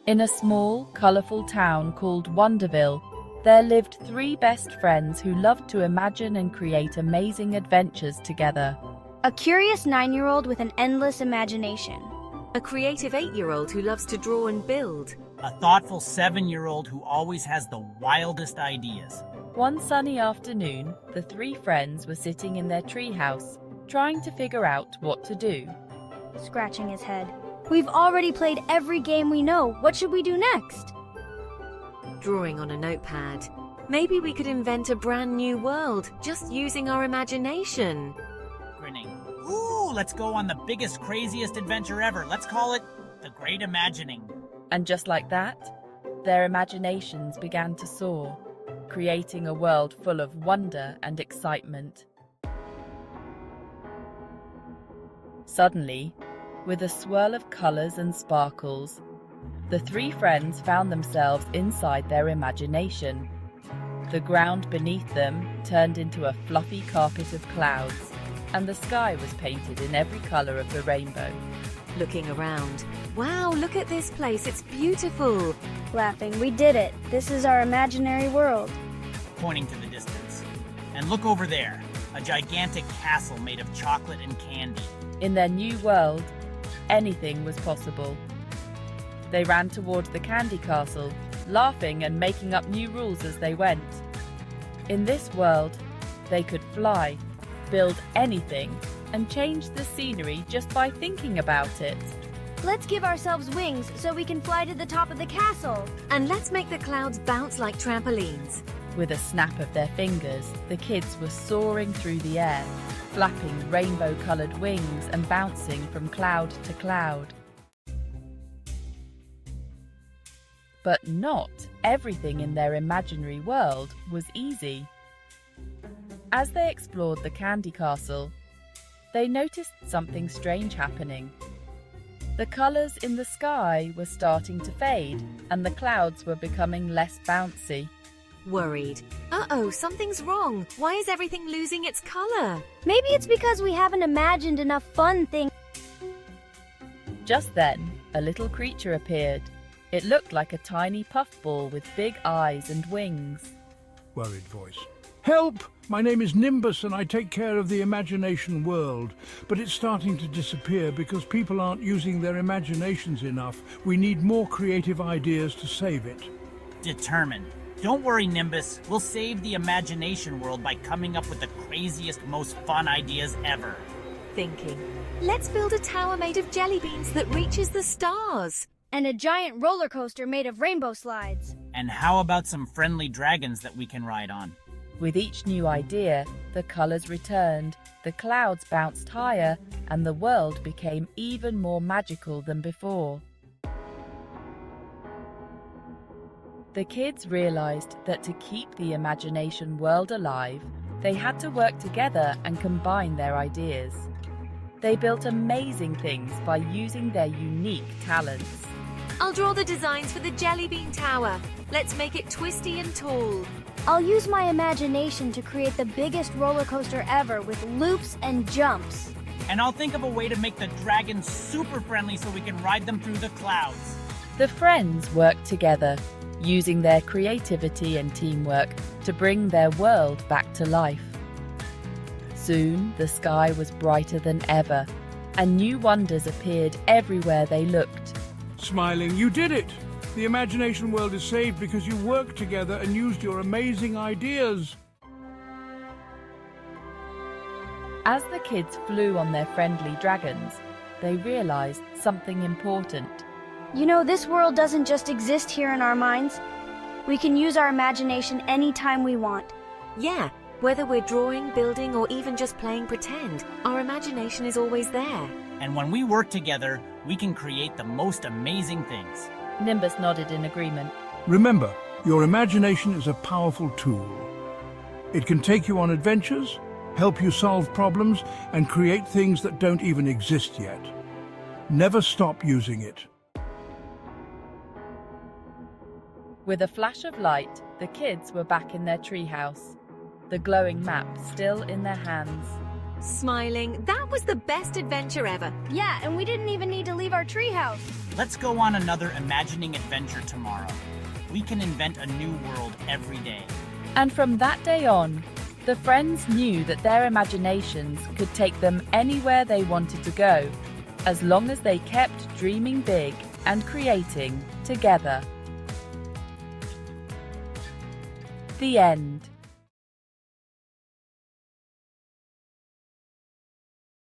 In a small, colorful town called Wonderville, there lived three best friends who loved to imagine and create amazing adventures together. A curious 9-year-old with an endless imagination. A creative 8-year-old who loves to draw and build. A thoughtful 7-year-old who always has the wildest ideas. One sunny afternoon, the three friends were sitting in their treehouse, trying to figure out what to do. Scratching his head. We've already played every game we know. What should we do next? Drawing on a notepad. Maybe we could invent a brand new world just using our imagination. Grinning. Ooh, let's go on the biggest, craziest adventure ever. Let's call it The Great Imagining. And just like that, their imaginations began to soar, creating a world full of wonder and excitement. Suddenly, with a swirl of colors and sparkles, the three friends found themselves inside their imagination. The ground beneath them turned into a fluffy carpet of clouds, and the sky was painted in every color of the rainbow. Looking around. Wow, look at this place, it's beautiful. Laughing, we did it. This is our imaginary world. Pointing to the distance. And look over there, a gigantic castle made of chocolate and candy. In their new world, anything was possible. They ran towards the candy castle, laughing and making up new rules as they went. In this world, they could fly, build anything, and change the scenery just by thinking about it. Let's give ourselves wings so we can fly to the top of the castle. And let's make the clouds bounce like trampolines. With a snap of their fingers, the kids were soaring through the air, flapping rainbow-colored wings and bouncing from cloud to cloud. But not everything in their imaginary world was easy. As they explored the candy castle, they noticed something strange happening. The colors in the sky were starting to fade, and the clouds were becoming less bouncy. Worried. Uh-oh, something's wrong. Why is everything losing its color? Maybe it's because we haven't imagined enough fun things. Just then, a little creature appeared. It looked like a tiny puffball with big eyes and wings. Worried voice. Help! My name is Nimbus and I take care of the imagination world. But it's starting to disappear because people aren't using their imaginations enough. We need more creative ideas to save it. Determined. Don't worry, Nimbus. We'll save the imagination world by coming up with the craziest, most fun ideas ever. Thinking. Let's build a tower made of jelly beans that reaches the stars. And a giant roller coaster made of rainbow slides. And how about some friendly dragons that we can ride on? With each new idea, the colors returned, the clouds bounced higher, and the world became even more magical than before. The kids realized that to keep the imagination world alive, they had to work together and combine their ideas. They built amazing things by using their unique talents. I'll draw the designs for the jelly bean tower. Let's make it twisty and tall. I'll use my imagination to create the biggest roller coaster ever with loops and jumps. And I'll think of a way to make the dragons super friendly so we can ride them through the clouds. The friends worked together, using their creativity and teamwork to bring their world back to life. Soon, the sky was brighter than ever, and new wonders appeared everywhere they looked. Smiling, you did it! The imagination world is saved because you worked together and used your amazing ideas. As the kids flew on their friendly dragons, they realized something important. You know, this world doesn't just exist here in our minds. We can use our imagination anytime we want. Yeah, whether we're drawing, building, or even just playing pretend, our imagination is always there. And when we work together, we can create the most amazing things. Nimbus nodded in agreement. Remember, your imagination is a powerful tool. It can take you on adventures, help you solve problems, and create things that don't even exist yet. Never stop using it. With a flash of light, the kids were back in their treehouse, the glowing map still in their hands. Smiling, that was the best adventure ever. Yeah, and we didn't even need to leave our treehouse. Let's go on another imagining adventure tomorrow. We can invent a new world every day. And from that day on, the friends knew that their imaginations could take them anywhere they wanted to go, as long as they kept dreaming big and creating together. The end.